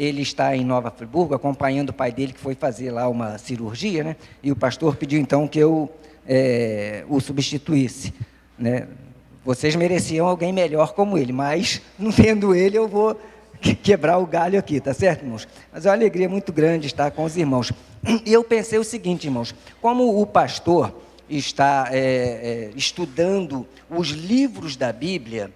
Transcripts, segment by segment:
ele está em Nova Friburgo, acompanhando o pai dele, que foi fazer lá uma cirurgia, né? E o pastor pediu, então, que eu o substituísse, né? Vocês mereciam alguém melhor como ele, mas, não tendo ele, eu vou quebrar o galho aqui, tá certo, irmãos? Mas é uma alegria muito grande estar com os irmãos. E eu pensei o seguinte, irmãos, como o pastor está estudando os livros da Bíblia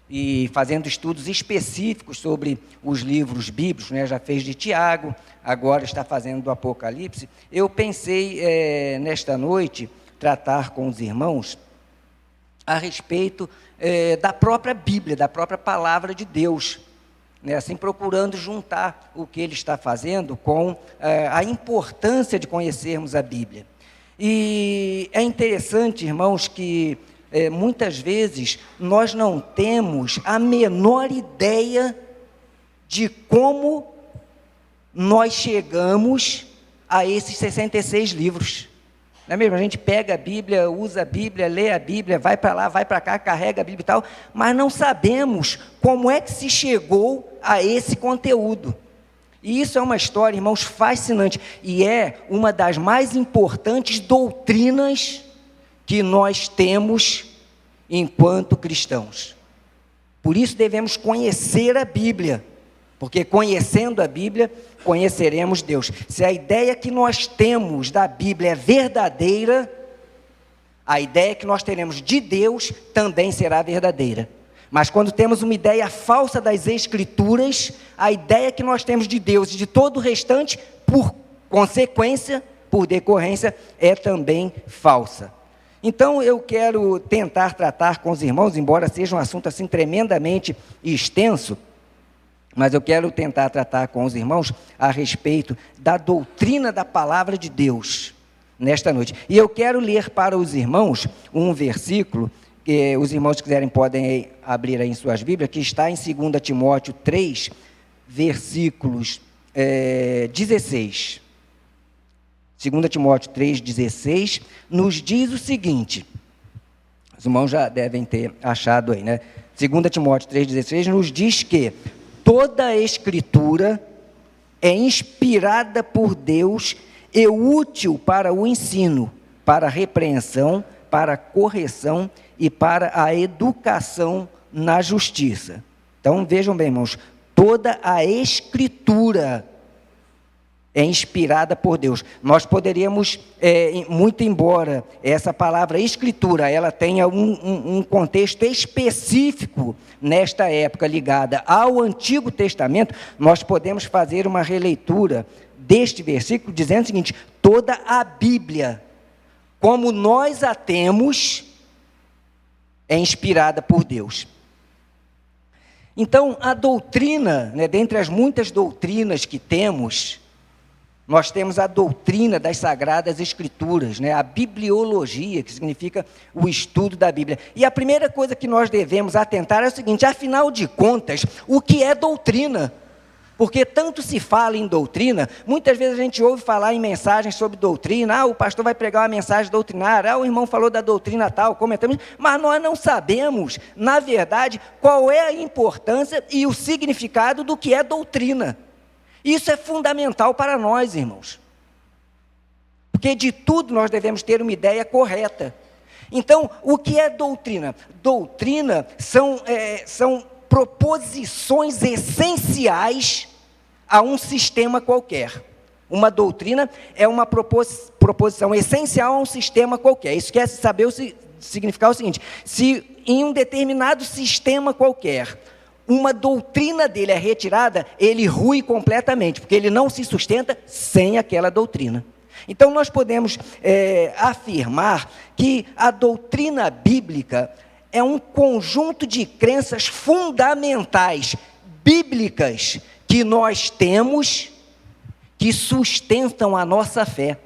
e fazendo estudos específicos sobre os livros bíblicos, né? Já fez de Tiago, agora está fazendo do Apocalipse, eu pensei nesta noite tratar com os irmãos a respeito da própria Bíblia, da própria palavra de Deus, né? Assim, procurando juntar o que ele está fazendo com a importância de conhecermos a Bíblia. E é interessante, irmãos, que muitas vezes nós não temos a menor ideia de como nós chegamos a esses 66 livros. Não é mesmo? A gente pega a Bíblia, usa a Bíblia, lê a Bíblia, vai para lá, vai para cá, carrega a Bíblia e tal, mas não sabemos como é que se chegou a esse conteúdo. E isso é uma história, irmãos, fascinante, e é uma das mais importantes doutrinas que nós temos enquanto cristãos. Por isso devemos conhecer a Bíblia, porque conhecendo a Bíblia, conheceremos Deus. Se a ideia que nós temos da Bíblia é verdadeira, a ideia que nós teremos de Deus também será verdadeira. Mas quando temos uma ideia falsa das Escrituras, a ideia que nós temos de Deus e de todo o restante, por consequência, por decorrência, é também falsa. Então eu quero tentar tratar com os irmãos, embora seja um assunto assim tremendamente extenso, mas eu quero tentar tratar com os irmãos a respeito da doutrina da palavra de Deus nesta noite. E eu quero ler para os irmãos um versículo, que os irmãos que quiserem podem abrir aí em suas Bíblias, que está em 2 Timóteo 3, versículos 16. 2 Timóteo 3,16, nos diz o seguinte, os irmãos já devem ter achado aí, né? 2 Timóteo 3,16 nos diz que toda a Escritura é inspirada por Deus e útil para o ensino, para a repreensão, para a correção e para a educação na justiça. Então vejam bem, irmãos, toda a Escritura é inspirada por Deus. Nós poderíamos, muito embora essa palavra escritura, ela tenha um contexto específico nesta época ligada ao Antigo Testamento, nós podemos fazer uma releitura deste versículo dizendo o seguinte: toda a Bíblia, como nós a temos, é inspirada por Deus. Então, a doutrina, né, dentre as muitas doutrinas que temos, nós temos a doutrina das Sagradas Escrituras, né? A bibliologia, que significa o estudo da Bíblia. E a primeira coisa que nós devemos atentar é o seguinte: afinal de contas, o que é doutrina? Porque tanto se fala em doutrina, muitas vezes a gente ouve falar em mensagens sobre doutrina, o pastor vai pregar uma mensagem doutrinária, o irmão falou da doutrina tal, comentamos, mas nós não sabemos, na verdade, qual é a importância e o significado do que é doutrina. Isso é fundamental para nós, irmãos, porque de tudo nós devemos ter uma ideia correta. Então, o que é doutrina? Doutrina são proposições essenciais a um sistema qualquer. Uma doutrina é uma proposição essencial a um sistema qualquer. Isso quer saber significar o seguinte: se em um determinado sistema qualquer uma doutrina dele é retirada, ele rui completamente, porque ele não se sustenta sem aquela doutrina. Então nós podemos afirmar que a doutrina bíblica é um conjunto de crenças fundamentais, bíblicas, que nós temos, que sustentam a nossa fé.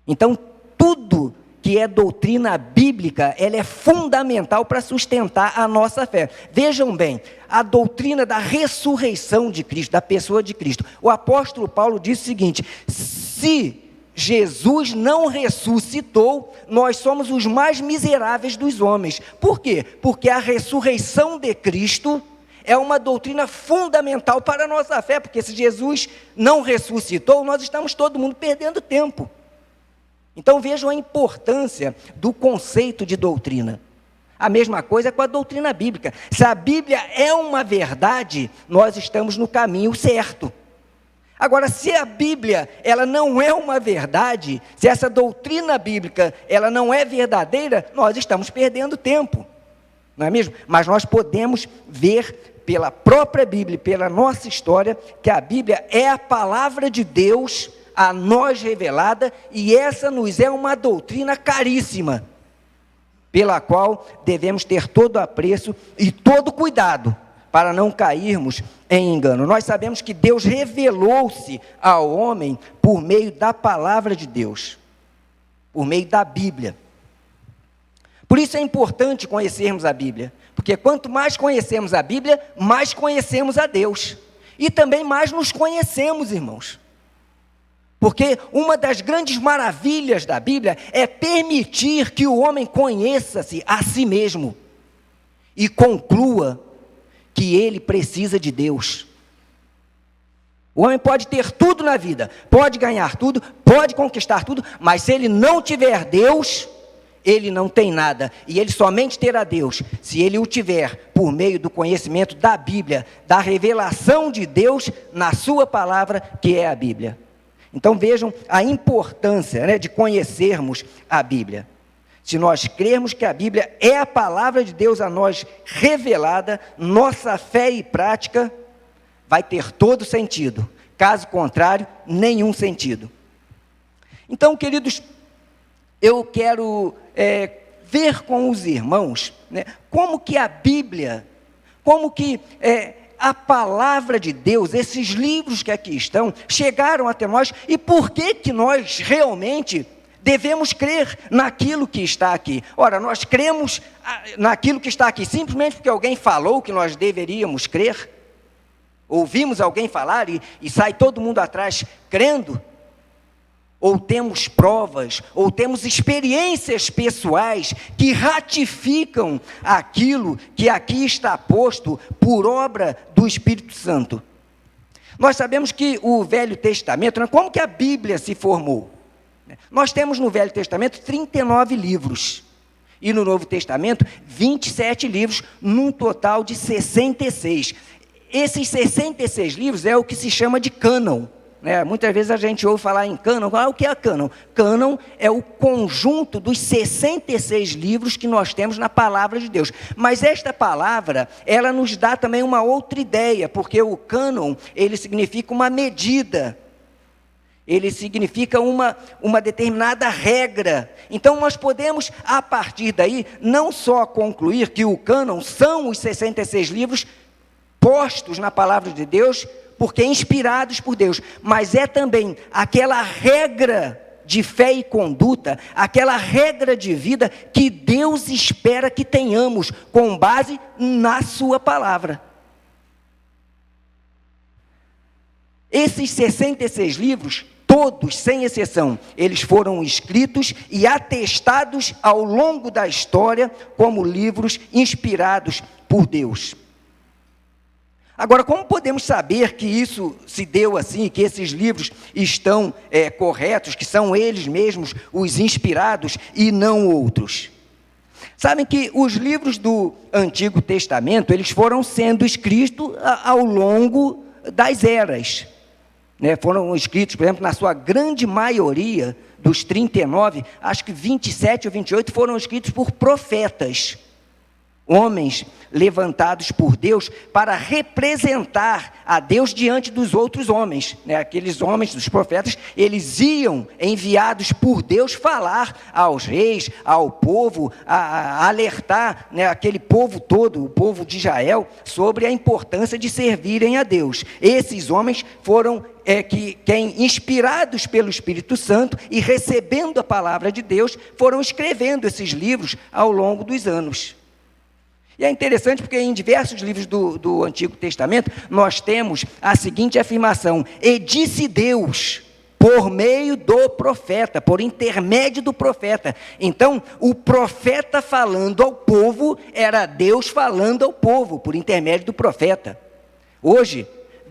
Então tudo que é doutrina bíblica, ela é fundamental para sustentar a nossa fé. Vejam bem, a doutrina da ressurreição de Cristo, da pessoa de Cristo. O apóstolo Paulo diz o seguinte: se Jesus não ressuscitou, nós somos os mais miseráveis dos homens. Por quê? Porque a ressurreição de Cristo é uma doutrina fundamental para a nossa fé, porque se Jesus não ressuscitou, nós estamos todo mundo perdendo tempo. Então vejam a importância do conceito de doutrina. A mesma coisa com a doutrina bíblica. Se a Bíblia é uma verdade, nós estamos no caminho certo. Agora, se a Bíblia ela não é uma verdade, se essa doutrina bíblica ela não é verdadeira, nós estamos perdendo tempo, não é mesmo? Mas nós podemos ver pela própria Bíblia, pela nossa história, que a Bíblia é a palavra de Deus a nós revelada, e essa nos é uma doutrina caríssima, pela qual devemos ter todo apreço e todo cuidado, para não cairmos em engano. Nós sabemos que Deus revelou-se ao homem por meio da palavra de Deus, por meio da Bíblia. Por isso é importante conhecermos a Bíblia, porque quanto mais conhecemos a Bíblia, mais conhecemos a Deus, e também mais nos conhecemos, irmãos. Porque uma das grandes maravilhas da Bíblia é permitir que o homem conheça-se a si mesmo e conclua que ele precisa de Deus. O homem pode ter tudo na vida, pode ganhar tudo, pode conquistar tudo, mas se ele não tiver Deus, ele não tem nada, e ele somente terá Deus se ele o tiver por meio do conhecimento da Bíblia, da revelação de Deus na sua palavra, que é a Bíblia. Então vejam a importância, de conhecermos a Bíblia. Se nós crermos que a Bíblia é a palavra de Deus a nós revelada, nossa fé e prática vai ter todo sentido. Caso contrário, nenhum sentido. Então, queridos, eu quero ver com os irmãos, como que a Bíblia, como que a palavra de Deus, esses livros que aqui estão, chegaram até nós, e por que nós realmente devemos crer naquilo que está aqui. Ora, nós cremos naquilo que está aqui simplesmente porque alguém falou que nós deveríamos crer? Ouvimos alguém falar e sai todo mundo atrás crendo? Ou temos provas, ou temos experiências pessoais que ratificam aquilo que aqui está posto por obra do Espírito Santo? Nós sabemos que o Velho Testamento, como que a Bíblia se formou? Nós temos no Velho Testamento 39 livros, e no Novo Testamento 27 livros, num total de 66. Esses 66 livros é o que se chama de cânon. Muitas vezes a gente ouve falar em cânon. O que é cânon? Cânon é o conjunto dos 66 livros que nós temos na palavra de Deus. Mas esta palavra, ela nos dá também uma outra ideia, porque o cânon, ele significa uma medida, ele significa uma determinada regra. Então nós podemos, a partir daí, não só concluir que o cânon são os 66 livros postos na palavra de Deus, porque inspirados por Deus, mas é também aquela regra de fé e conduta, aquela regra de vida que Deus espera que tenhamos, com base na sua palavra. Esses 66 livros, todos, sem exceção, eles foram escritos e atestados ao longo da história como livros inspirados por Deus. Agora, como podemos saber que isso se deu assim, que esses livros estão corretos, que são eles mesmos os inspirados e não outros? Sabem que os livros do Antigo Testamento, eles foram sendo escritos ao longo das eras. Foram escritos, por exemplo, na sua grande maioria, dos 39, acho que 27 ou 28 foram escritos por profetas. Homens levantados por Deus para representar a Deus diante dos outros homens. Aqueles homens, dos profetas, eles iam enviados por Deus falar aos reis, ao povo, a alertar aquele povo todo, o povo de Israel, sobre a importância de servirem a Deus. Esses homens foram quem, inspirados pelo Espírito Santo e recebendo a palavra de Deus, foram escrevendo esses livros ao longo dos anos. E é interessante porque em diversos livros do Antigo Testamento, nós temos a seguinte afirmação: e disse Deus, por meio do profeta, por intermédio do profeta. Então, o profeta falando ao povo, era Deus falando ao povo, por intermédio do profeta. Hoje,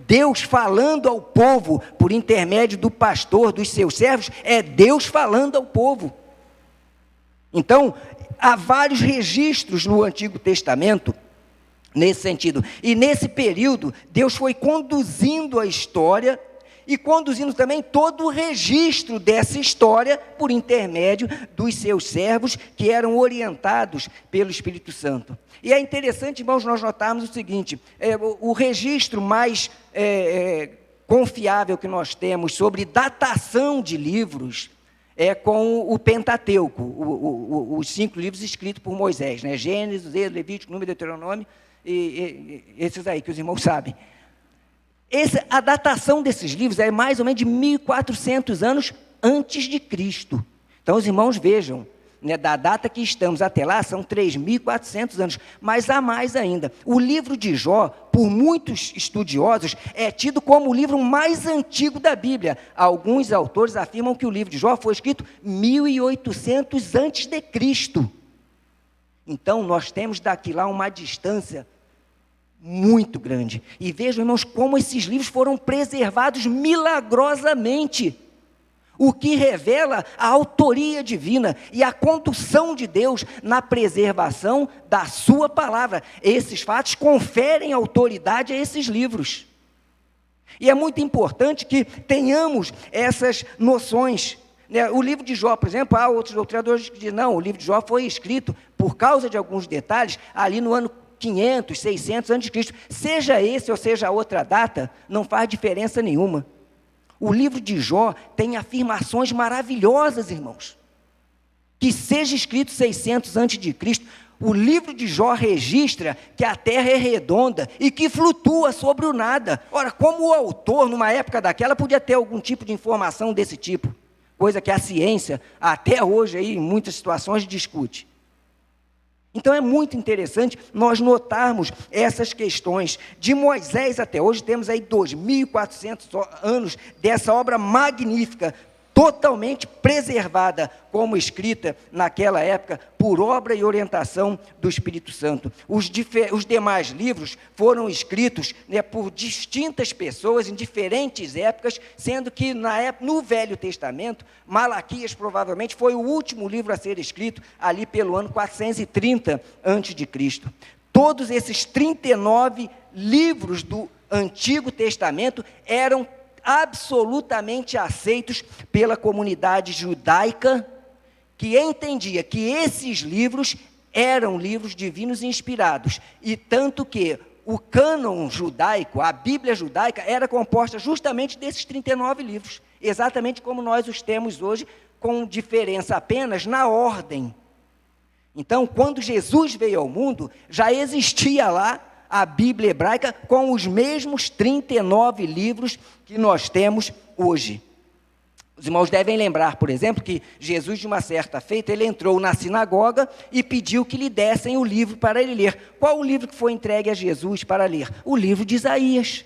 Deus falando ao povo, por intermédio do pastor, dos seus servos, é Deus falando ao povo. Então, há vários registros no Antigo Testamento, nesse sentido. E nesse período, Deus foi conduzindo a história e conduzindo também todo o registro dessa história por intermédio dos seus servos, que eram orientados pelo Espírito Santo. E é interessante, irmãos, nós notarmos o seguinte, o registro mais confiável que nós temos sobre datação de livros é com o Pentateuco, os 5 livros escritos por Moisés, né? Gênesis, Êxodo, Levítico, Número, Deuteronômio, e esses aí que os irmãos sabem. A datação desses livros é mais ou menos de 1.400 anos antes de Cristo. Então, os irmãos vejam, né, da data que estamos até lá, são 3.400 anos, mas há mais ainda. O livro de Jó, por muitos estudiosos, é tido como o livro mais antigo da Bíblia. Alguns autores afirmam que o livro de Jó foi escrito 1.800 antes de Cristo. Então, nós temos daqui lá uma distância muito grande. E vejam, irmãos, como esses livros foram preservados milagrosamente, o que revela a autoria divina e a condução de Deus na preservação da sua palavra. Esses fatos conferem autoridade a esses livros. E é muito importante que tenhamos essas noções. O livro de Jó, por exemplo, há outros doutrinadores que dizem, não, o livro de Jó foi escrito, por causa de alguns detalhes, ali no ano 500, 600 a.C., seja esse ou seja outra data, não faz diferença nenhuma. O livro de Jó tem afirmações maravilhosas, irmãos. Que seja escrito 600 a.C., o livro de Jó registra que a terra é redonda e que flutua sobre o nada. Ora, como o autor, numa época daquela, podia ter algum tipo de informação desse tipo? Coisa que a ciência, até hoje, aí, em muitas situações, discute. Então é muito interessante nós notarmos essas questões. De Moisés até hoje, temos aí 2.400 anos dessa obra magnífica, totalmente preservada, como escrita naquela época, por obra e orientação do Espírito Santo. Os demais livros foram escritos, né, por distintas pessoas em diferentes épocas, sendo que no Velho Testamento, Malaquias provavelmente foi o último livro a ser escrito, ali pelo ano 430 a.C. Todos esses 39 livros do Antigo Testamento eram absolutamente aceitos pela comunidade judaica, que entendia que esses livros eram livros divinos inspirados, e tanto que o cânon judaico, a Bíblia judaica, era composta justamente desses 39 livros, exatamente como nós os temos hoje, com diferença apenas na ordem. Então, quando Jesus veio ao mundo, já existia lá a Bíblia hebraica com os mesmos 39 livros que nós temos hoje. Os irmãos devem lembrar, por exemplo, que Jesus, de uma certa feita, ele entrou na sinagoga e pediu que lhe dessem o livro para ele ler. Qual o livro que foi entregue a Jesus para ler? O livro de Isaías,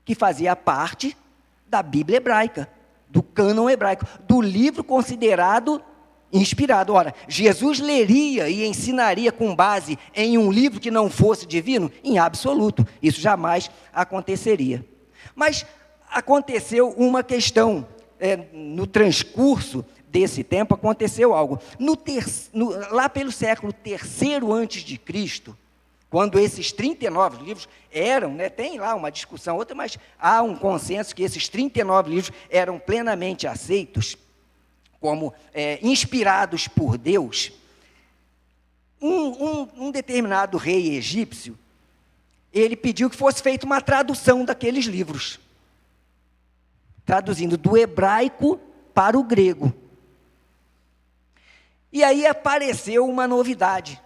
que fazia parte da Bíblia hebraica, do cânon hebraico, do livro considerado inspirado. Ora, Jesus leria e ensinaria com base em um livro que não fosse divino? Em absoluto, isso jamais aconteceria. Mas aconteceu uma questão, no transcurso desse tempo aconteceu algo. Lá pelo século III antes de Cristo, quando esses 39 livros eram, né, tem lá uma discussão, outra, mas há um consenso que esses 39 livros eram plenamente aceitos como inspirados por Deus. Um determinado rei egípcio, ele pediu que fosse feita uma tradução daqueles livros, traduzindo do hebraico para o grego. E aí apareceu uma novidade.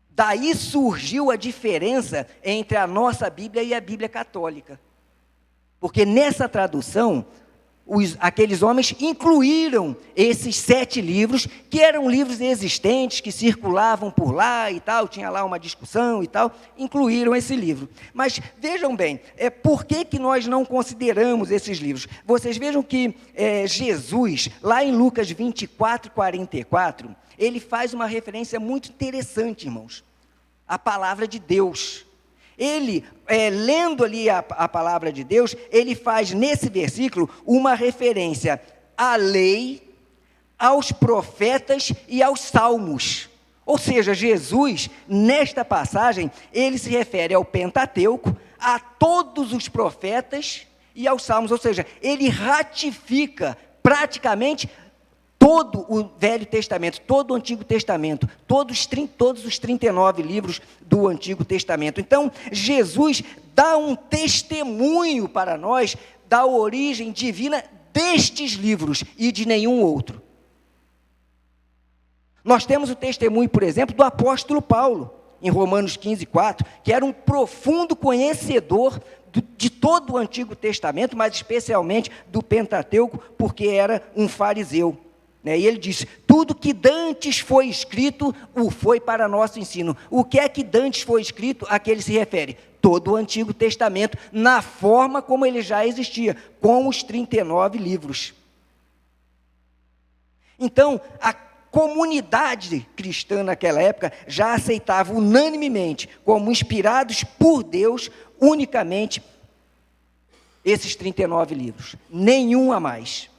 Daí surgiu a diferença entre a nossa Bíblia e a Bíblia católica. Porque nessa tradução, aqueles homens incluíram esses 7 livros, que eram livros existentes, que circulavam por lá e tal, tinha lá uma discussão e tal, incluíram esse livro. Mas vejam bem, por que nós não consideramos esses livros? Vocês vejam que Jesus, lá em Lucas 24, 44, ele faz uma referência muito interessante, irmãos, à palavra de Deus. Ele, lendo ali a palavra de Deus, ele faz nesse versículo uma referência à lei, aos profetas e aos salmos. Ou seja, Jesus, nesta passagem, ele se refere ao Pentateuco, a todos os profetas e aos salmos. Ou seja, ele ratifica praticamente todo o Velho Testamento, todo o Antigo Testamento, todos os 39 livros do Antigo Testamento. Então, Jesus dá um testemunho para nós da origem divina destes livros e de nenhum outro. Nós temos o testemunho, por exemplo, do apóstolo Paulo, em Romanos 15, 4, que era um profundo conhecedor de todo o Antigo Testamento, mas especialmente do Pentateuco, porque era um fariseu. E ele diz, tudo que dantes foi escrito, o foi para nosso ensino. O que é que dantes foi escrito? A que ele se refere? Todo o Antigo Testamento, na forma como ele já existia, com os 39 livros. Então, a comunidade cristã naquela época já aceitava unanimemente, como inspirados por Deus, unicamente esses 39 livros, nenhum a mais.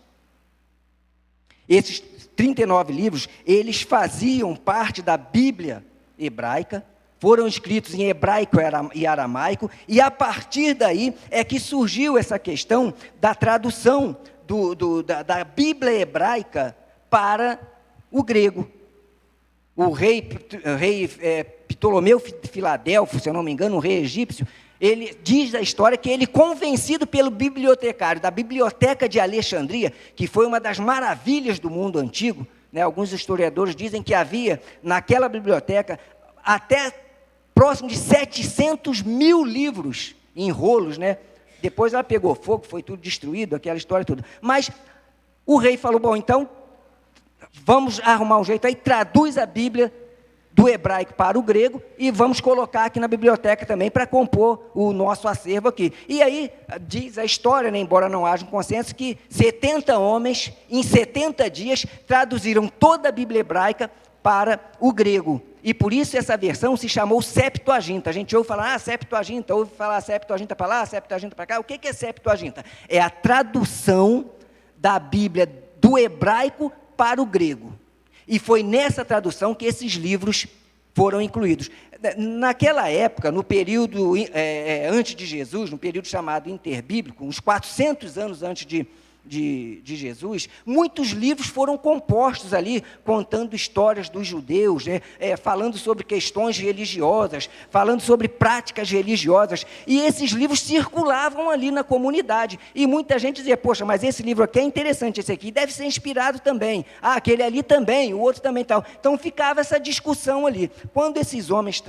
Esses 39 livros, eles faziam parte da Bíblia hebraica, foram escritos em hebraico e aramaico, e a partir daí é que surgiu essa questão da tradução da Bíblia hebraica para o grego. O rei Ptolomeu Filadelfo, se eu não me engano, um rei egípcio, ele diz da história que ele, convencido pelo bibliotecário da Biblioteca de Alexandria, que foi uma das maravilhas do mundo antigo, alguns historiadores dizem que havia naquela biblioteca até próximo de 700 mil livros em rolos, Depois ela pegou fogo, foi tudo destruído, aquela história toda. Mas o rei falou, bom, então vamos arrumar um jeito aí, traduz a Bíblia do hebraico para o grego e vamos colocar aqui na biblioteca também para compor o nosso acervo aqui. E aí diz a história, embora não haja um consenso, que 70 homens, em 70 dias, traduziram toda a Bíblia hebraica para o grego. E por isso essa versão se chamou Septuaginta. A gente ouve falar, Septuaginta, ouve falar Septuaginta para lá, Septuaginta para cá. O que é Septuaginta? É a tradução da Bíblia do hebraico para o grego. E foi nessa tradução que esses livros foram incluídos. Naquela época, no período antes de Jesus, no período chamado interbíblico, uns 400 anos antes de Jesus, muitos livros foram compostos ali, contando histórias dos judeus, falando sobre questões religiosas, falando sobre práticas religiosas, e esses livros circulavam ali na comunidade, e muita gente dizia, poxa, mas esse livro aqui é interessante, esse aqui deve ser inspirado também, aquele ali também, o outro também tal. Então ficava essa discussão ali. Quando esses homens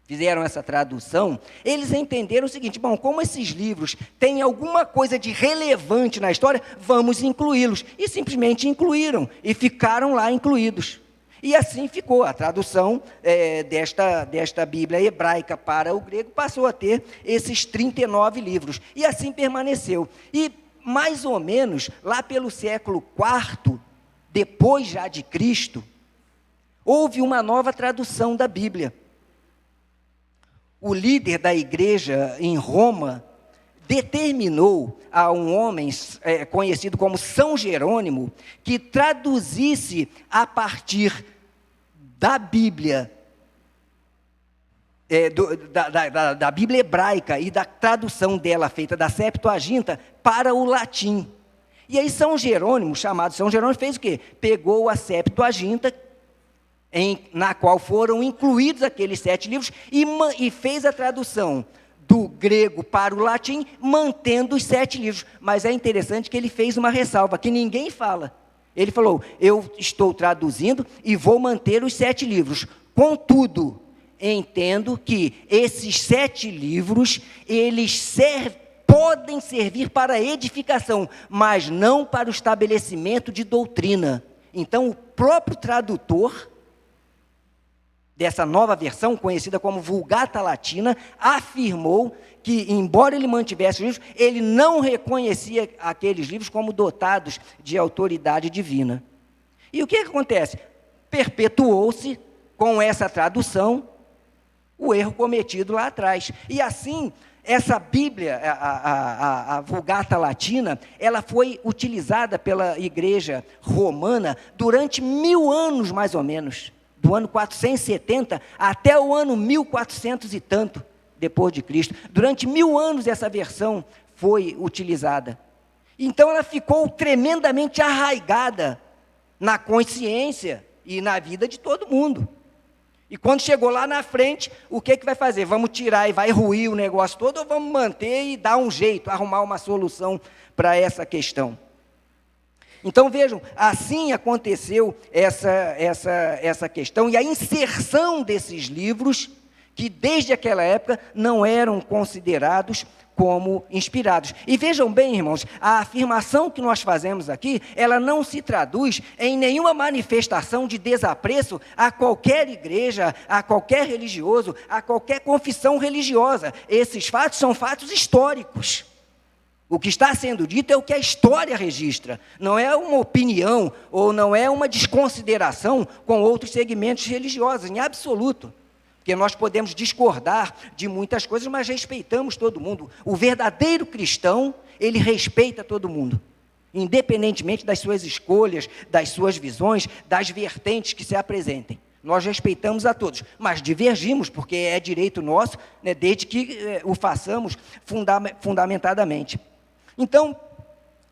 fizeram essa tradução, eles entenderam o seguinte, bom, como esses livros têm alguma coisa de relevante na história, vamos incluí-los. E simplesmente incluíram, e ficaram lá incluídos. E assim ficou, a tradução desta Bíblia hebraica para o grego passou a ter esses 39 livros. E assim permaneceu. E mais ou menos, lá pelo século IV, depois já de Cristo, houve uma nova tradução da Bíblia. O líder da igreja em Roma determinou a um homem conhecido como São Jerônimo que traduzisse a partir da Bíblia, da Bíblia hebraica e da tradução dela feita da Septuaginta para o latim. E aí São Jerônimo, chamado São Jerônimo, fez o quê? Pegou a Septuaginta, na qual foram incluídos aqueles 7 livros, e fez a tradução do grego para o latim, mantendo os 7 livros. Mas é interessante que ele fez uma ressalva, que ninguém fala. Ele falou, eu estou traduzindo e vou manter os 7 livros. Contudo, entendo que esses 7 livros, eles podem servir para edificação, mas não para o estabelecimento de doutrina. Então, o próprio tradutor dessa nova versão, conhecida como Vulgata Latina, afirmou que, embora ele mantivesse os livros, ele não reconhecia aqueles livros como dotados de autoridade divina. E o que acontece? Perpetuou-se, com essa tradução, o erro cometido lá atrás. E assim, essa Bíblia, a Vulgata Latina, ela foi utilizada pela igreja romana durante 1000 anos, mais ou menos, do ano 470 até o ano 1400 e tanto, depois de Cristo. Durante 1000 anos essa versão foi utilizada. Então ela ficou tremendamente arraigada na consciência e na vida de todo mundo. E quando chegou lá na frente, o que vai fazer? Vamos tirar e vai ruir o negócio todo, ou vamos manter e dar um jeito, arrumar uma solução para essa questão? Então vejam, assim aconteceu essa questão, e a inserção desses livros, que desde aquela época não eram considerados como inspirados. E vejam bem, irmãos, a afirmação que nós fazemos aqui, ela não se traduz em nenhuma manifestação de desapreço a qualquer igreja, a qualquer religioso, a qualquer confissão religiosa. Esses fatos são fatos históricos. O que está sendo dito é o que a história registra, não é uma opinião ou não é uma desconsideração com outros segmentos religiosos, em absoluto. Porque nós podemos discordar de muitas coisas, mas respeitamos todo mundo. O verdadeiro cristão, ele respeita todo mundo, independentemente das suas escolhas, das suas visões, das vertentes que se apresentem. Nós respeitamos a todos, mas divergimos, porque é direito nosso, né, desde que o façamos fundamentadamente. Então,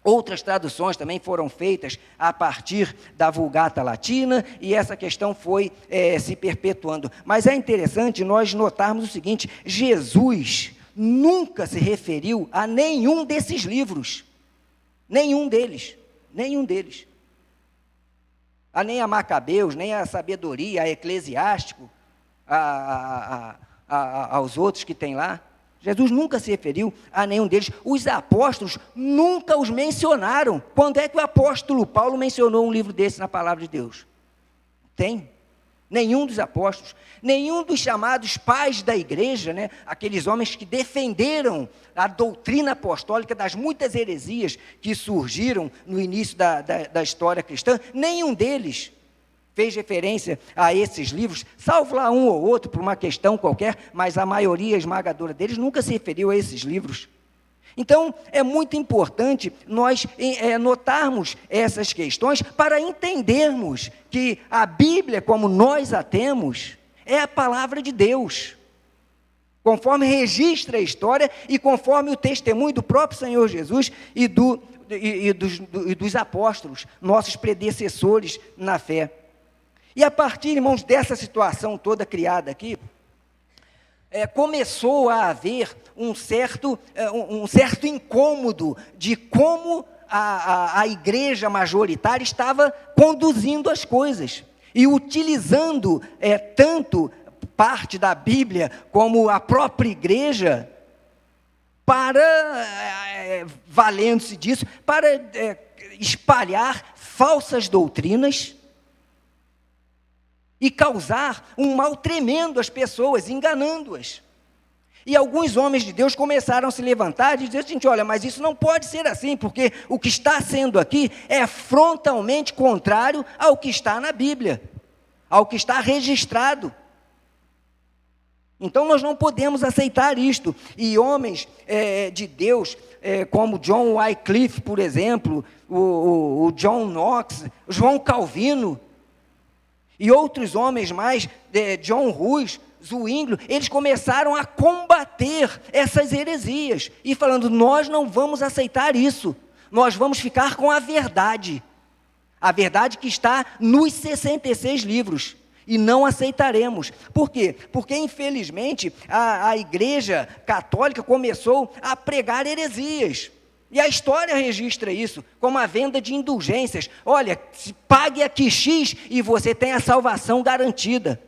outras traduções também foram feitas a partir da Vulgata Latina, e essa questão foi se perpetuando. Mas é interessante nós notarmos o seguinte: Jesus nunca se referiu a nenhum desses livros, nenhum deles, nem a Macabeus, nem a Sabedoria, a Eclesiástico, aos outros que tem lá. Jesus nunca se referiu a nenhum deles. Os apóstolos nunca os mencionaram. Quando é que o apóstolo Paulo mencionou um livro desse na palavra de Deus? Tem. Nenhum dos apóstolos, nenhum dos chamados pais da igreja, né? Aqueles homens que defenderam a doutrina apostólica das muitas heresias que surgiram no início da história cristã, nenhum deles fez referência a esses livros, salvo lá um ou outro por uma questão qualquer, mas a maioria esmagadora deles nunca se referiu a esses livros. Então, é muito importante nós notarmos essas questões para entendermos que a Bíblia, como nós a temos, é a palavra de Deus, conforme registra a história e conforme o testemunho do próprio Senhor Jesus e dos apóstolos, nossos predecessores na fé. E a partir, irmãos, dessa situação toda criada aqui, começou a haver um certo incômodo de como a igreja majoritária estava conduzindo as coisas, e utilizando tanto parte da Bíblia como a própria igreja, valendo-se disso, para espalhar falsas doutrinas, e causar um mal tremendo às pessoas, enganando-as. E alguns homens de Deus começaram a se levantar e dizer assim: olha, mas isso não pode ser assim, porque o que está sendo aqui é frontalmente contrário ao que está na Bíblia, ao que está registrado. Então nós não podemos aceitar isto. E homens de Deus, como John Wycliffe, por exemplo, o John Knox, João Calvino, e outros homens mais, John Hus, Zwinglio, eles começaram a combater essas heresias, e falando: nós não vamos aceitar isso, nós vamos ficar com a verdade que está nos 66 livros, e não aceitaremos. Por quê? Porque, infelizmente, a igreja católica começou a pregar heresias, e a história registra isso como a venda de indulgências. Olha, pague aqui X e você tem a salvação garantida.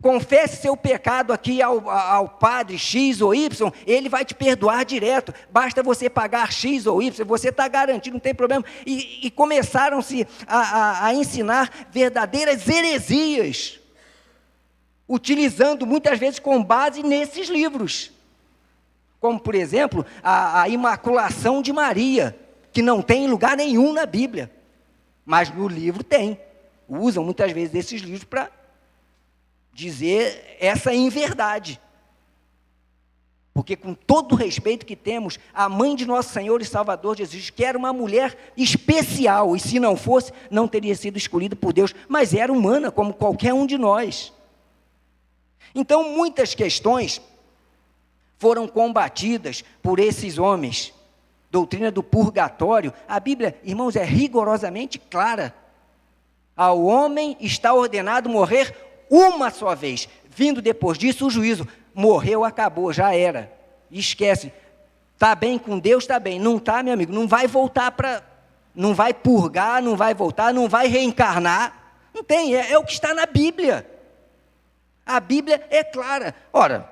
Confesse seu pecado aqui ao padre X ou Y, ele vai te perdoar direto. Basta você pagar X ou Y, você está garantido, não tem problema. E começaram-se a ensinar verdadeiras heresias, utilizando muitas vezes com base nesses livros. Como, por exemplo, a Imaculação de Maria, que não tem lugar nenhum na Bíblia, mas no livro tem. Usam muitas vezes esses livros para dizer essa inverdade. Porque, com todo o respeito que temos, a mãe de nosso Senhor e Salvador Jesus, que era uma mulher especial, e se não fosse, não teria sido escolhida por Deus, mas era humana, como qualquer um de nós. Então, muitas questões foram combatidas por esses homens. Doutrina do purgatório, a Bíblia, irmãos, é rigorosamente clara. Ao homem está ordenado morrer uma só vez. Vindo depois disso o juízo. Morreu, acabou, já era. Esquece. Está bem com Deus, está bem. Não está, meu amigo, não vai voltar para... Não vai purgar, não vai voltar, não vai reencarnar. Não tem, é o que está na Bíblia. A Bíblia é clara. Ora,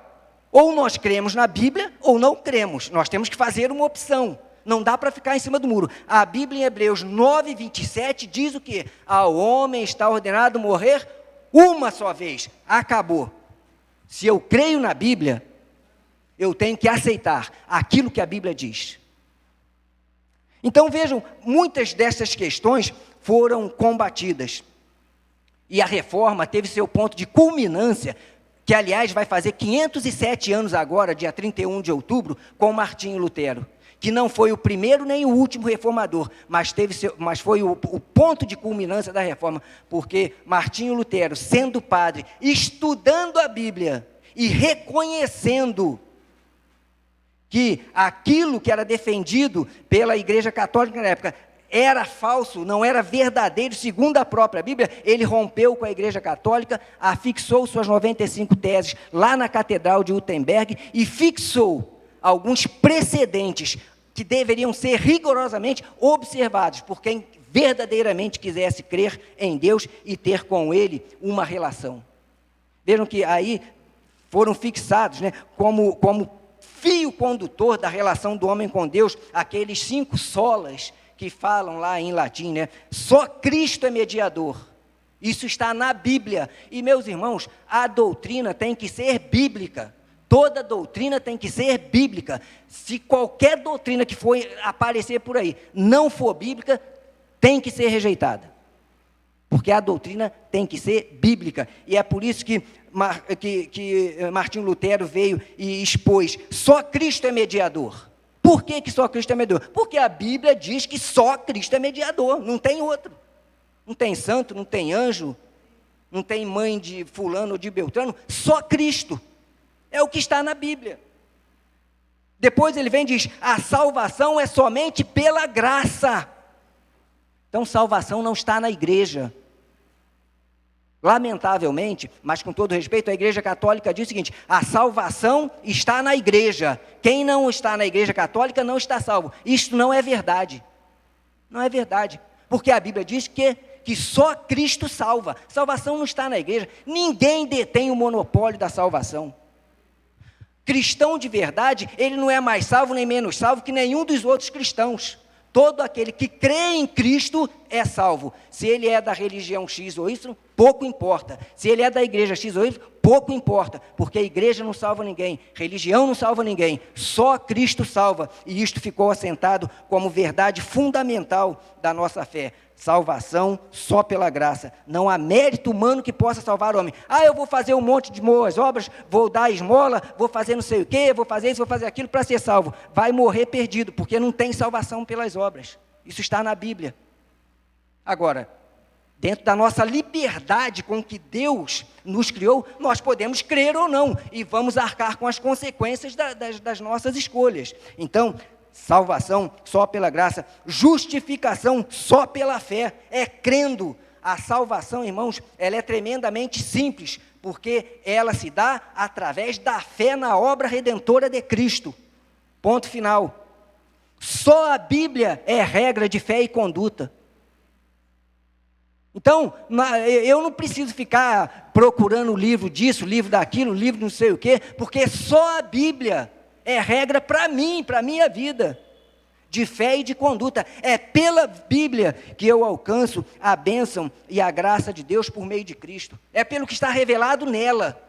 ou nós cremos na Bíblia, ou não cremos. Nós temos que fazer uma opção. Não dá para ficar em cima do muro. A Bíblia em Hebreus 9, 27 diz o quê? Ao homem está ordenado morrer uma só vez. Acabou. Se eu creio na Bíblia, eu tenho que aceitar aquilo que a Bíblia diz. Então vejam, muitas dessas questões foram combatidas. E a reforma teve seu ponto de culminância, que aliás vai fazer 507 anos agora, dia 31 de outubro, com Martinho Lutero, que não foi o primeiro nem o último reformador, mas foi o ponto de culminância da reforma, porque Martinho Lutero, sendo padre, estudando a Bíblia e reconhecendo que aquilo que era defendido pela Igreja Católica na época era falso, não era verdadeiro, segundo a própria Bíblia, ele rompeu com a Igreja Católica, afixou suas 95 teses lá na Catedral de Wittenberg e fixou alguns precedentes que deveriam ser rigorosamente observados por quem verdadeiramente quisesse crer em Deus e ter com Ele uma relação. Vejam que aí foram fixados, né, como fio condutor da relação do homem com Deus, aqueles 5 solas que falam lá em latim, né? Só Cristo é mediador. Isso está na Bíblia. E, meus irmãos, a doutrina tem que ser bíblica. Toda doutrina tem que ser bíblica. Se qualquer doutrina que for aparecer por aí não for bíblica, tem que ser rejeitada. Porque a doutrina tem que ser bíblica. E é por isso que Martinho Lutero veio e expôs: só Cristo é mediador. Por que só Cristo é mediador? Porque a Bíblia diz que só Cristo é mediador, não tem outro. Não tem santo, não tem anjo, não tem mãe de fulano ou de Beltrano, só Cristo. É o que está na Bíblia. Depois ele vem e diz: a salvação é somente pela graça. Então salvação não está na igreja. Lamentavelmente, mas com todo respeito, a Igreja Católica diz o seguinte: a salvação está na igreja. Quem não está na Igreja Católica não está salvo. Isto não é verdade. Não é verdade. Porque a Bíblia diz que só Cristo salva. Salvação não está na igreja. Ninguém detém o monopólio da salvação. Cristão de verdade, ele não é mais salvo nem menos salvo que nenhum dos outros cristãos. Todo aquele que crê em Cristo é salvo. Se ele é da religião X ou Y, pouco importa. Se ele é da igreja X ou Y, pouco importa. Porque a igreja não salva ninguém, religião não salva ninguém. Só Cristo salva. E isto ficou assentado como verdade fundamental da nossa fé. Salvação só pela graça. Não há mérito humano que possa salvar o homem. Eu vou fazer um monte de boas obras, vou dar esmola, vou fazer não sei o quê, vou fazer isso, vou fazer aquilo para ser salvo. Vai morrer perdido, porque não tem salvação pelas obras. Isso está na Bíblia. Agora, dentro da nossa liberdade com que Deus nos criou, nós podemos crer ou não, e vamos arcar com as consequências das nossas escolhas. Então, salvação só pela graça, justificação só pela fé, é crendo. A salvação, irmãos, ela é tremendamente simples, porque ela se dá através da fé na obra redentora de Cristo. Ponto final. Só a Bíblia é regra de fé e conduta. Então, eu não preciso ficar procurando o livro disso, livro daquilo, livro não sei o quê, porque só a Bíblia é regra para mim, para a minha vida, de fé e de conduta. É pela Bíblia que eu alcanço a bênção e a graça de Deus por meio de Cristo. É pelo que está revelado nela.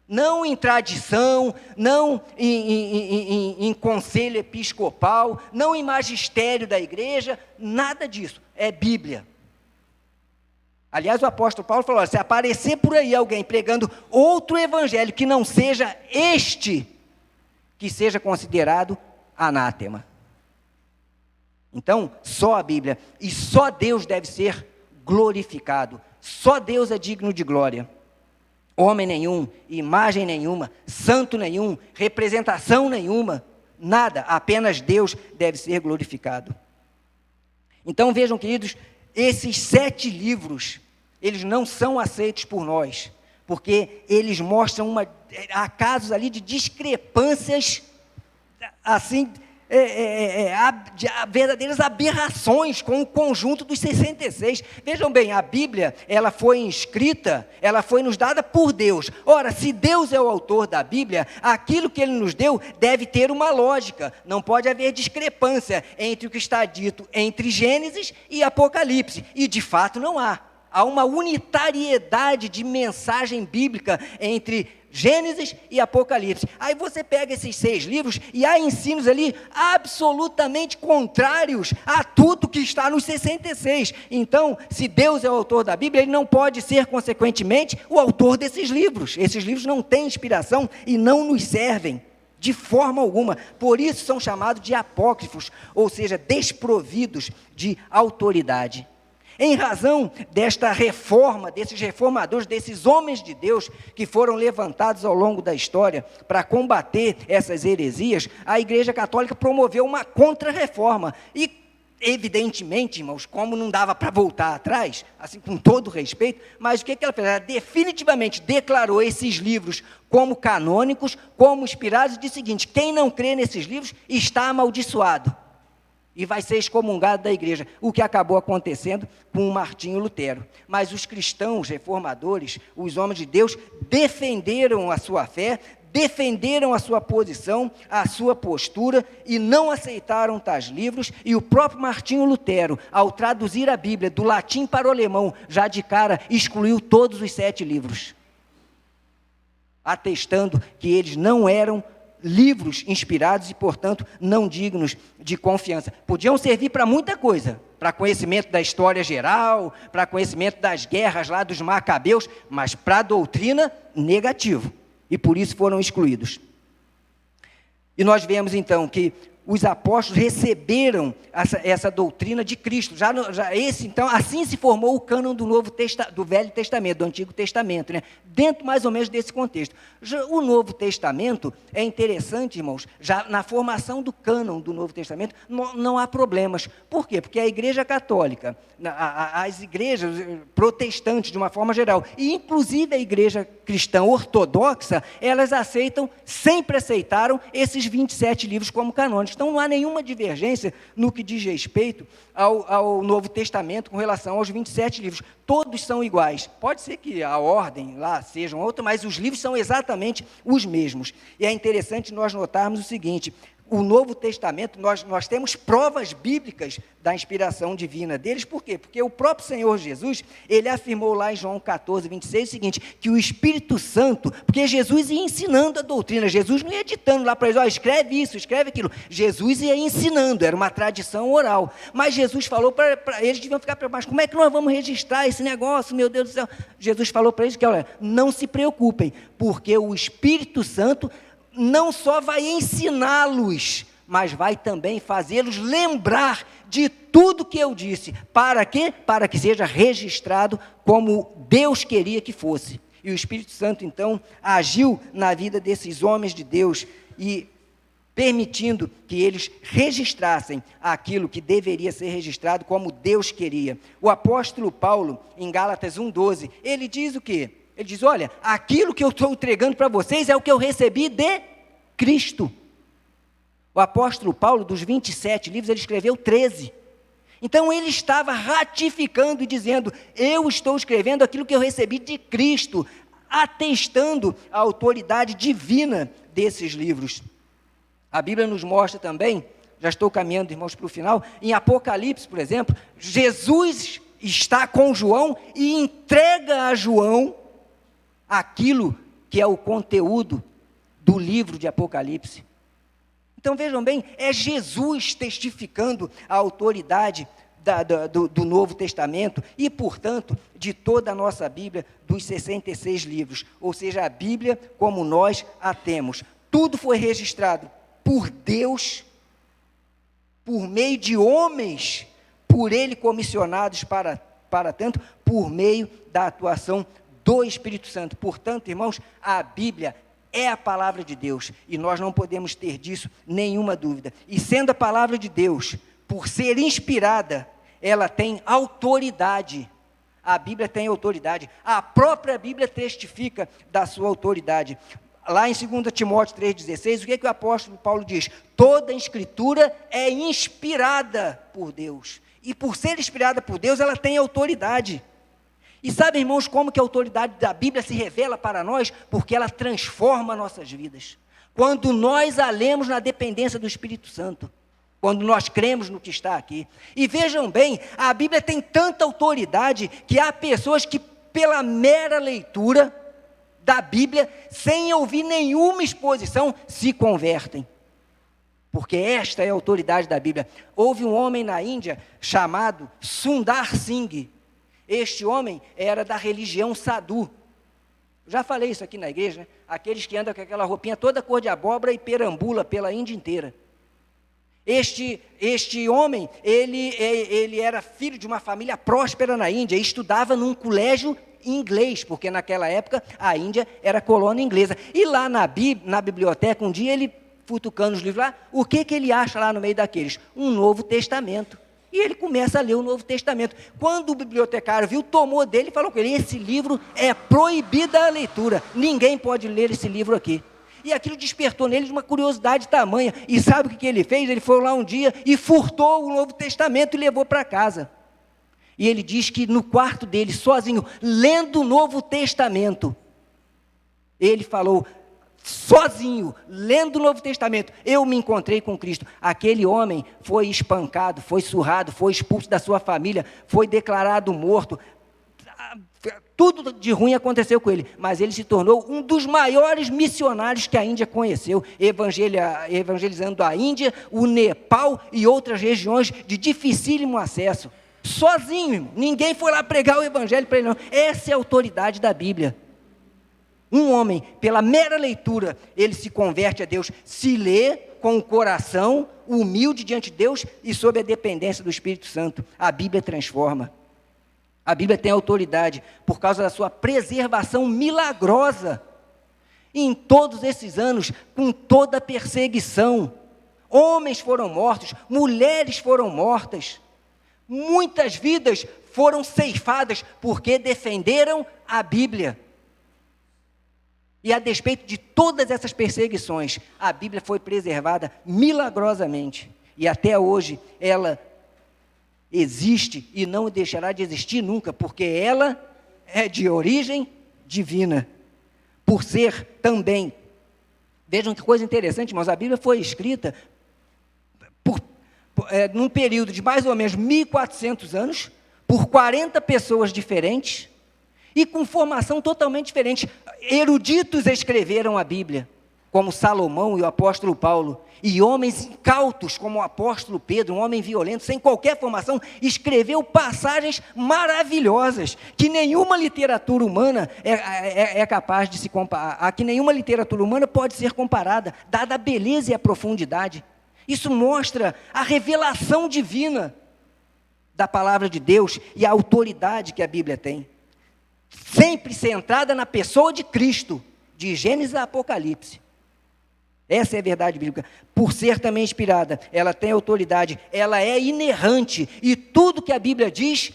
Não em tradição, não em conselho episcopal, não em magistério da igreja, nada disso. É Bíblia. Aliás, o apóstolo Paulo falou, se aparecer por aí alguém pregando outro evangelho que não seja este, que seja considerado anátema. Então, só a Bíblia, e só Deus deve ser glorificado, só Deus é digno de glória. Homem nenhum, imagem nenhuma, santo nenhum, representação nenhuma, nada, apenas Deus deve ser glorificado. Então vejam, queridos, esses 7 livros, eles não são aceitos por nós, porque eles mostram há casos ali de discrepâncias, assim, verdadeiras aberrações com o conjunto dos 66. Vejam bem, a Bíblia, ela foi escrita, ela foi nos dada por Deus. Ora, se Deus é o autor da Bíblia, aquilo que Ele nos deu deve ter uma lógica. Não pode haver discrepância entre o que está dito entre Gênesis e Apocalipse. E de fato não há. Há uma unitariedade de mensagem bíblica entre Gênesis e Apocalipse. Aí você pega esses 6 livros e há ensinos ali absolutamente contrários a tudo que está nos 66. Então, se Deus é o autor da Bíblia, Ele não pode ser, consequentemente, o autor desses livros. Esses livros não têm inspiração e não nos servem de forma alguma. Por isso são chamados de apócrifos, ou seja, desprovidos de autoridade. Em razão desta reforma, desses reformadores, desses homens de Deus que foram levantados ao longo da história para combater essas heresias, a Igreja Católica promoveu uma contra-reforma. E, evidentemente, irmãos, como não dava para voltar atrás, assim, com todo respeito, mas o que ela fez? Ela definitivamente declarou esses livros como canônicos, como inspirados, e disse o seguinte: quem não crê nesses livros está amaldiçoado e vai ser excomungado da igreja, o que acabou acontecendo com o Martinho Lutero. Mas os cristãos reformadores, os homens de Deus, defenderam a sua fé, defenderam a sua posição, a sua postura, e não aceitaram tais livros, e o próprio Martinho Lutero, ao traduzir a Bíblia do latim para o alemão, já de cara excluiu todos os 7 livros, atestando que eles não eram livros inspirados e, portanto, não dignos de confiança. Podiam servir para muita coisa, para conhecimento da história geral, para conhecimento das guerras lá dos Macabeus, mas para a doutrina, negativo. E por isso foram excluídos. E nós vemos então que os apóstolos receberam essa doutrina de Cristo. Então, assim se formou o cânon do Velho Testamento, do Antigo Testamento, né? Dentro mais ou menos desse contexto. O Novo Testamento é interessante, irmãos, já na formação do cânon do Novo Testamento, não há problemas. Por quê? Porque a Igreja Católica, as igrejas protestantes de uma forma geral, e inclusive a Igreja Cristã Ortodoxa, elas sempre aceitaram esses 27 livros como canônicos. Então, não há nenhuma divergência no que diz respeito ao Novo Testamento com relação aos 27 livros. Todos são iguais. Pode ser que a ordem lá seja outra, mas os livros são exatamente os mesmos. E é interessante nós notarmos o seguinte: o Novo Testamento, nós temos provas bíblicas da inspiração divina deles. Por quê? Porque o próprio Senhor Jesus, Ele afirmou lá em João 14, 26, o seguinte, que o Espírito Santo, porque Jesus ia ensinando a doutrina, Jesus não ia ditando lá para eles, escreve isso, escreve aquilo, Jesus ia ensinando, era uma tradição oral, mas Jesus falou para eles, deviam ficar preocupados, como é que nós vamos registrar esse negócio, meu Deus do céu? Jesus falou para eles que, olha, não se preocupem, porque o Espírito Santo não só vai ensiná-los, mas vai também fazê-los lembrar de tudo que eu disse. Para quê? Para que seja registrado como Deus queria que fosse. E o Espírito Santo, então, agiu na vida desses homens de Deus e permitindo que eles registrassem aquilo que deveria ser registrado como Deus queria. O apóstolo Paulo, em Gálatas 1,12, ele diz o quê? Ele diz, olha, aquilo que eu estou entregando para vocês é o que eu recebi de Cristo. O apóstolo Paulo, dos 27 livros, ele escreveu 13. Então ele estava ratificando e dizendo: eu estou escrevendo aquilo que eu recebi de Cristo, atestando a autoridade divina desses livros. A Bíblia nos mostra também, já estou caminhando, irmãos, para o final, em Apocalipse, por exemplo, Jesus está com João e entrega a João aquilo que é o conteúdo do livro de Apocalipse. Então vejam bem, é Jesus testificando a autoridade do Novo Testamento e, portanto, de toda a nossa Bíblia, dos 66 livros, ou seja, a Bíblia como nós a temos. Tudo foi registrado por Deus, por meio de homens, por Ele comissionados para tanto, por meio da atuação do Espírito Santo. Portanto, irmãos, a Bíblia é a palavra de Deus, e nós não podemos ter disso nenhuma dúvida. E sendo a palavra de Deus, por ser inspirada, ela tem autoridade. A Bíblia tem autoridade. A própria Bíblia testifica da sua autoridade. Lá em 2 Timóteo 3,16, o que o apóstolo Paulo diz? Toda a Escritura é inspirada por Deus. E por ser inspirada por Deus, ela tem autoridade. E sabe, irmãos, como que a autoridade da Bíblia se revela para nós? Porque ela transforma nossas vidas. Quando nós a lemos na dependência do Espírito Santo, quando nós cremos no que está aqui. E vejam bem, a Bíblia tem tanta autoridade que há pessoas que, pela mera leitura da Bíblia, sem ouvir nenhuma exposição, se convertem. Porque esta é a autoridade da Bíblia. Houve um homem na Índia chamado Sundar Singh. Este homem era da religião Sadhu. Já falei isso aqui na igreja, né? Aqueles que andam com aquela roupinha toda cor de abóbora e perambula pela Índia inteira. Este homem, ele era filho de uma família próspera na Índia e estudava num colégio inglês, porque naquela época a Índia era colônia inglesa. E lá na biblioteca, um dia ele, futucando os livros lá, o que ele acha lá no meio daqueles? Um Novo Testamento. E ele começa a ler o Novo Testamento. Quando o bibliotecário viu, tomou dele e falou com ele: esse livro é proibida a leitura, ninguém pode ler esse livro aqui. E aquilo despertou nele uma curiosidade tamanha. E sabe o que ele fez? Ele foi lá um dia e furtou o Novo Testamento e levou para casa. E ele diz que no quarto dele, sozinho, lendo o Novo Testamento, ele falou: sozinho, lendo o Novo Testamento, eu me encontrei com Cristo. Aquele homem foi espancado, foi surrado, foi expulso da sua família, foi declarado morto. Tudo de ruim aconteceu com ele, mas ele se tornou um dos maiores missionários que a Índia conheceu, evangelizando a Índia, o Nepal e outras regiões de dificílimo acesso. Sozinho, irmão. Ninguém foi lá pregar o evangelho para ele, não. Essa é a autoridade da Bíblia. Um homem, pela mera leitura, ele se converte a Deus, se lê com o coração humilde diante de Deus e sob a dependência do Espírito Santo. A Bíblia transforma. A Bíblia tem autoridade por causa da sua preservação milagrosa. E em todos esses anos, com toda a perseguição, homens foram mortos, mulheres foram mortas, muitas vidas foram ceifadas porque defenderam a Bíblia. E a despeito de todas essas perseguições, a Bíblia foi preservada milagrosamente. E até hoje ela existe e não deixará de existir nunca, porque ela é de origem divina. Por ser também, vejam que coisa interessante, irmãos, a Bíblia foi escrita num período de mais ou menos 1.400 anos, por 40 pessoas diferentes, e com formação totalmente diferente. Eruditos escreveram a Bíblia, como Salomão e o apóstolo Paulo, e homens incautos, como o apóstolo Pedro, um homem violento, sem qualquer formação, escreveu passagens maravilhosas, que nenhuma literatura humana é capaz de se comparar, a que nenhuma literatura humana pode ser comparada, dada a beleza e a profundidade. Isso mostra a revelação divina da palavra de Deus e a autoridade que a Bíblia tem. Sempre centrada na pessoa de Cristo, de Gênesis a Apocalipse. Essa é a verdade bíblica. Por ser também inspirada, ela tem autoridade, ela é inerrante, e tudo que a Bíblia diz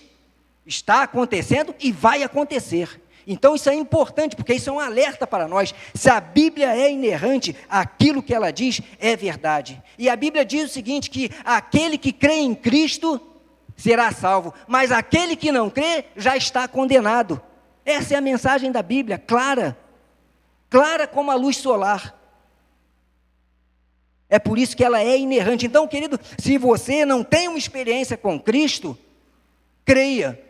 está acontecendo e vai acontecer. Então isso é importante, porque isso é um alerta para nós. Se a Bíblia é inerrante, aquilo que ela diz é verdade. E a Bíblia diz o seguinte, que aquele que crê em Cristo será salvo, mas aquele que não crê já está condenado. Essa é a mensagem da Bíblia, clara como a luz solar. É por isso que ela é inerrante. Então, querido, se você não tem uma experiência com Cristo, creia,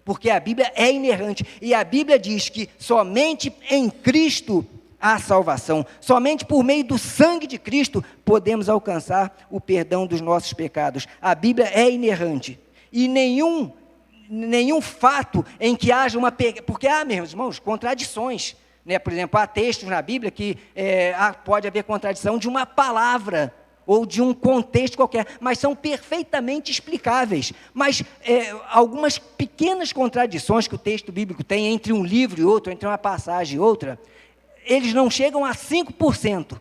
porque a Bíblia é inerrante, e a Bíblia diz que somente em Cristo há salvação, somente por meio do sangue de Cristo podemos alcançar o perdão dos nossos pecados. A Bíblia é inerrante, e nenhum fato em que haja porque há, meus irmãos, contradições, né? Por exemplo, há textos na Bíblia que pode haver contradição de uma palavra, ou de um contexto qualquer, mas são perfeitamente explicáveis. Mas algumas pequenas contradições que o texto bíblico tem entre um livro e outro, entre uma passagem e outra, eles não chegam a 5%.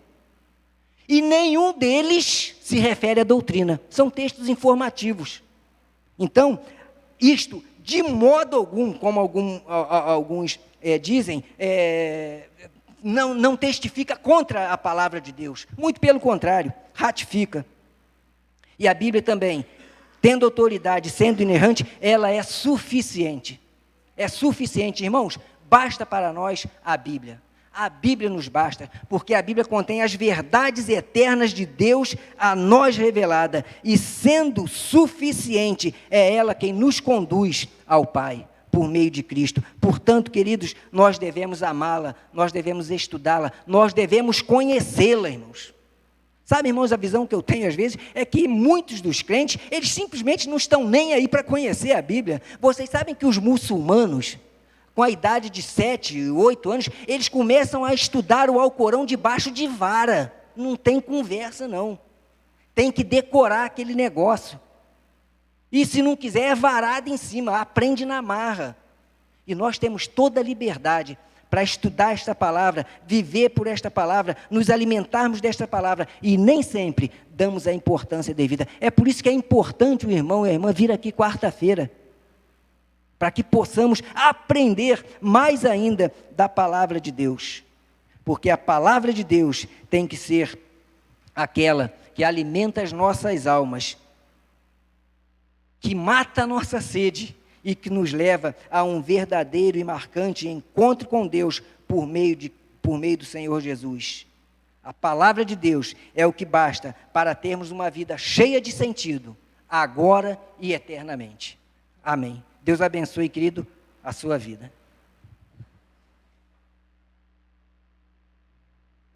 E nenhum deles se refere à doutrina. São textos informativos. Então, isto, de modo algum, como alguns dizem, não testifica contra a palavra de Deus. Muito pelo contrário, ratifica. E a Bíblia também, tendo autoridade, sendo inerrante, ela é suficiente. É suficiente, irmãos. Basta para nós a Bíblia. A Bíblia nos basta, porque a Bíblia contém as verdades eternas de Deus a nós revelada, e sendo suficiente, é ela quem nos conduz ao Pai, por meio de Cristo. Portanto, queridos, nós devemos amá-la, nós devemos estudá-la, nós devemos conhecê-la, irmãos. Sabe, irmãos, a visão que eu tenho às vezes é que muitos dos crentes, eles simplesmente não estão nem aí para conhecer a Bíblia. Vocês sabem que os muçulmanos, com a idade de 7, 8 anos, eles começam a estudar o Alcorão debaixo de vara. Não tem conversa, não. Tem que decorar aquele negócio. E se não quiser, é varada em cima, aprende na marra. E nós temos toda a liberdade para estudar esta palavra, viver por esta palavra, nos alimentarmos desta palavra, e nem sempre damos a importância devida. É por isso que é importante o irmão e a irmã vir aqui quarta-feira, para que possamos aprender mais ainda da palavra de Deus, porque a palavra de Deus tem que ser aquela que alimenta as nossas almas, que mata a nossa sede e que nos leva a um verdadeiro e marcante encontro com Deus por meio do Senhor Jesus. A palavra de Deus é o que basta para termos uma vida cheia de sentido, agora e eternamente. Amém. Deus abençoe, querido, a sua vida.